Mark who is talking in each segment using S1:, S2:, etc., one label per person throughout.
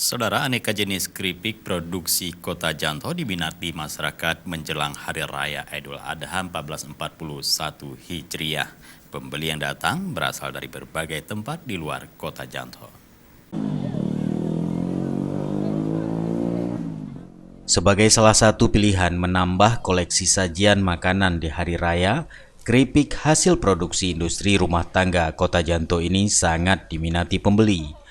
S1: Saudara, aneka jenis keripik produksi Kota Janto diminati masyarakat menjelang Hari Raya Idul Adha 1441 Hijriah. Pembeli yang datang berasal dari berbagai tempat di luar Kota Janto. Sebagai salah satu pilihan menambah koleksi sajian makanan di Hari Raya, keripik hasil produksi industri rumah tangga Kota Janto ini sangat diminati pembeli.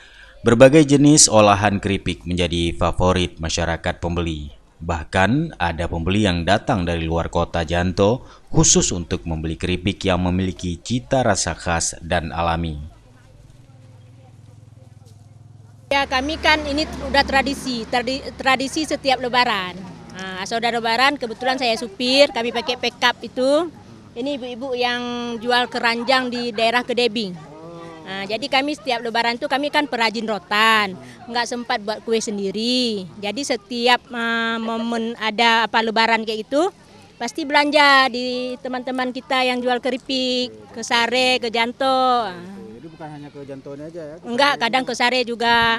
S1: Berbagai jenis olahan keripik menjadi favorit masyarakat pembeli. Bahkan ada pembeli yang datang dari luar Kota Janto khusus untuk membeli keripik yang memiliki cita rasa khas dan alami.
S2: Ya, kami kan ini udah tradisi setiap Lebaran. Nah, saudara Lebaran, kebetulan saya supir, kami pakai pickup itu. Ini ibu-ibu yang jual keranjang di daerah Kedebing. Nah, jadi kami setiap Lebaran itu kami kan perajin rotan, nggak sempat buat kue sendiri. Jadi setiap momen ada apa Lebaran kayak itu, pasti belanja di teman-teman kita yang jual keripik, ke Sare, ke Janto.
S3: Jadi bukan hanya ke Jantonya aja ya?
S2: Enggak, kadang ke Sare juga.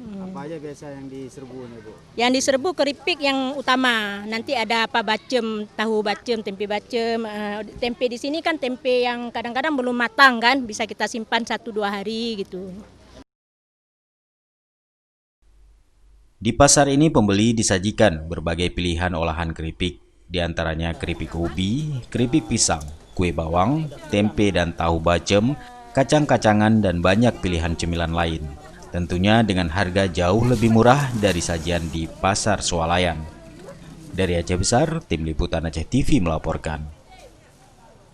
S3: Apa aja biasa yang diserbu nih Bu?
S2: Yang diserbu keripik yang utama. Nanti ada apa bacem, tahu bacem, tempe bacem. Tempe di sini kan tempe yang kadang-kadang belum matang kan, bisa kita simpan 1-2 hari gitu.
S1: Di pasar ini pembeli disajikan berbagai pilihan olahan keripik, di antaranya keripik ubi, keripik pisang, kue bawang, tempe dan tahu bacem, kacang-kacangan dan banyak pilihan cemilan lain. Tentunya dengan harga jauh lebih murah dari sajian di Pasar Swalayan. Dari Aceh Besar, Tim Liputan Aceh TV melaporkan.